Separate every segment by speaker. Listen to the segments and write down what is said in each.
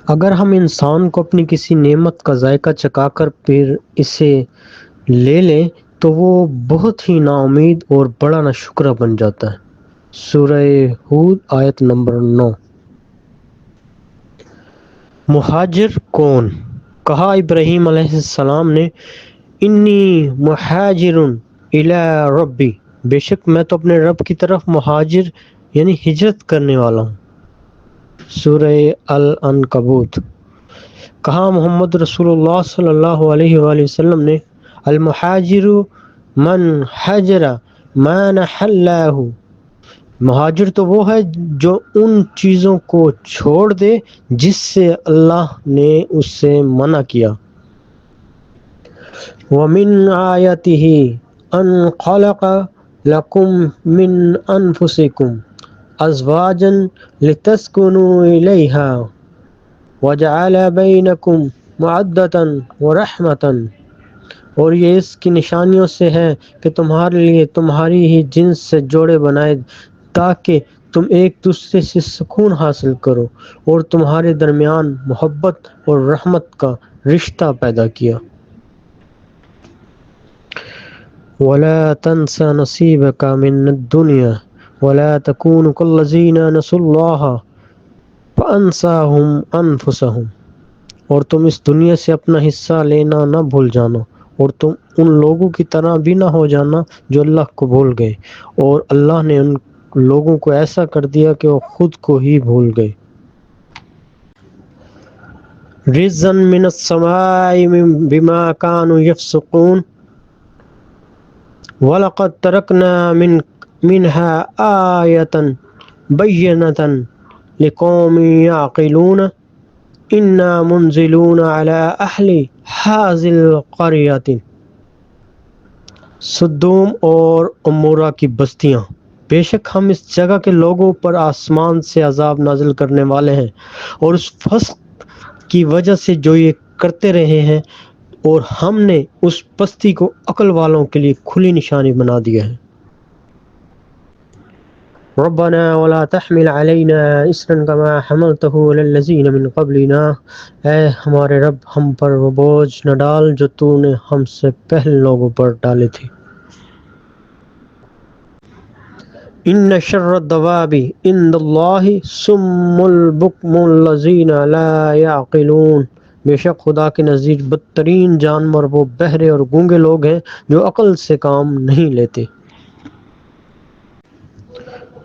Speaker 1: اگر ہم انسان کو اپنی کسی نعمت کا ذائقہ چکھا کر پھر اسے لے لیں تو وہ بہت ہی نا امید اور بڑا ناشکرا بن جاتا ہے۔ سورہ ہود آیت نمبر 9۔ مہاجر کون؟ کہا ابراہیم علیہ السلام نے انی مہاجر الی ربی، بے شک میں تو اپنے رب کی طرف مہاجر یعنی ہجرت کرنے والا ہوں۔ سورہ العنکبوت۔ کہا محمد رسول اللہ صلی اللہ علیہ وآلہ وسلم نے المہاجر من حجر ما نہى اللہ، مہاجر تو وہ ہے جو ان چیزوں کو چھوڑ دے جس سے اللہ نے اس سے منع کیا۔ وَمِنْ آیَاتِهِ أَنْ خَلَقَ لَكُم مِّنْ أَنفُسِكُمْ أَزْوَاجًا لِتَسْكُنُوا إِلَيْهَا وَجَعَلَ بَيْنَكُمْ مَوَدَّةً وَرَحْمَةً، اور یہ اس کی نشانیوں سے ہے کہ تمہارے لیے تمہاری ہی جنس سے جوڑے بنائے تاکہ تم ایک دوسرے سے سکون حاصل کرو، اور تمہارے درمیان محبت اور رحمت کا رشتہ پیدا کیا۔ وَلَا تَنْسَ نَصِيبَكَ مِنَ الدُّنْيَا وَلَا تَكُونُ كَالَّذِينَ نَسُوا اللَّهَ فَأَنْسَاهُمْ أَنفُسَهُمْ، اور تم اس دنیا سے اپنا حصہ لینا نہ بھول جانا، اور تم ان لوگوں کی طرح بھی نہ ہو جانا جو اللہ کو بھول گئے، اور اللہ نے ان لوگوں کو ایسا کر دیا کہ وہ خود کو ہی بھول گئے۔ رِزْقًا مِّنَ السَّمَاءِ بِمَا كَانُوا يَفْسُقُونَ وَلَقَدْ تَرَكْنَا مِنْهَا آيَةً بَيِّنَةً لِقَوْمٍ يَعْقِلُونَ إِنَّا مُنزِلُونَ عَلَىٰ أَهْلِ هَٰذِهِ الْقَرْيَةِ، سدوم اور عمورہ کی بستیاں، بے شک ہم اس جگہ کے لوگوں پر آسمان سے عذاب نازل کرنے والے ہیں، اور اس فسق کی وجہ سے جو یہ کرتے رہے ہیں، اور ہم نے اس بستی کو عقل والوں کے لیے کھلی نشانی بنا دیا ہے۔ ربنا ولا تحمل علينا إصرا كما حملته على الذين من قبلنا، اے ہمارے رب ہم پر وہ بوجھ نہ ڈال جو تو نے ہم سے پہلے لوگوں پر ڈالے تھے۔ ان شر الدواب عند اللہ صم البکم الذین لا یعقلون، بے شک خدا کے نزدیک بدترین جانور وہ بہرے اور گونگے لوگ ہیں جو عقل سے کام نہیں لیتے۔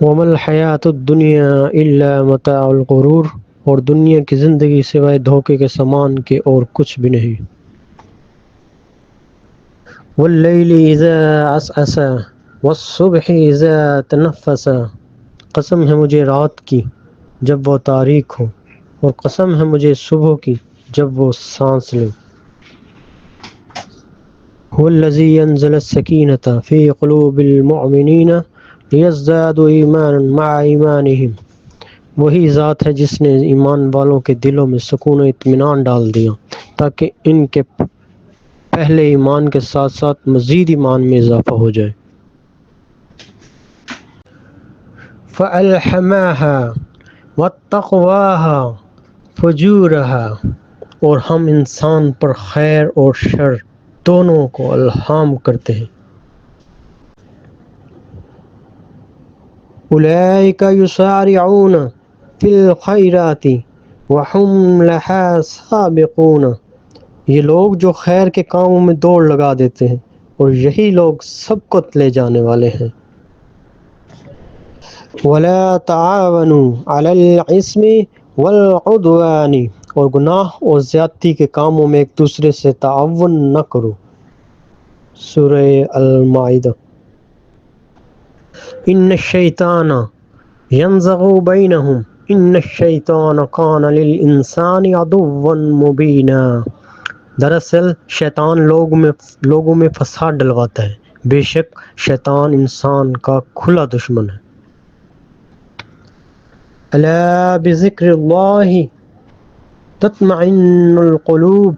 Speaker 1: وما الحیات الدنیا الا متاع الغرور، اور دنیا کی زندگی سوائے دھوکے کے سامان کے اور کچھ بھی نہیں۔ واللیل اذا عسعس والصبح اذا تنفس، قسم ہے مجھے رات کی جب وہ تاریک ہو، اور قسم ہے مجھے صبح کی جب وہ سانس لے۔ هو الذی انزل السکینة فی قلوب المؤمنین لیزدادوا ایمانا مع ایمانہم، وہی ذات ہے جس نے ایمان والوں کے دلوں میں سکون و اطمینان ڈال دیا تاکہ ان کے پہلے ایمان کے ساتھ ساتھ مزید ایمان میں اضافہ ہو جائے۔ فَأَلْحَمَاهَا وَاتَّقْوَاهَا فُجُورَهَا، اور ہم انسان پر خیر اور شر دونوں کو الہام کرتے ہیں۔ أُولَئِكَ يُسَارِعُونَ فِي الْخَيْرَاتِ وَهُمْ لَهَا سَابِقُونَ، یہ لوگ جو خیر کے کاموں میں دوڑ لگا دیتے ہیں، اور یہی لوگ سبقت لے جانے والے ہیں۔ وَلَا تَعَاوَنُوا عَلَى الْإِثْمِ وَالْعُدْوَانِ، اور گناہ اور زیادتی کے کاموں میں ایک دوسرے سے تعاون نہ کرو۔ سورہ المائدہ۔ ان الشیطان ینزغ بینہم ان الشیطان کان للانسان عدوا مبینا، دراصل شیطان لوگوں میں فساد ڈلواتا ہے، بے شک شیطان انسان کا کھلا دشمن ہے۔ الا بذکر اللہ تطمئن القلوب،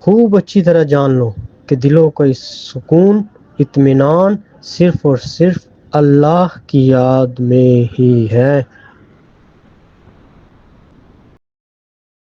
Speaker 1: خوب اچھی طرح جان لو کہ دلوں کا سکون اطمینان صرف اور صرف اللہ کی یاد میں ہی ہے۔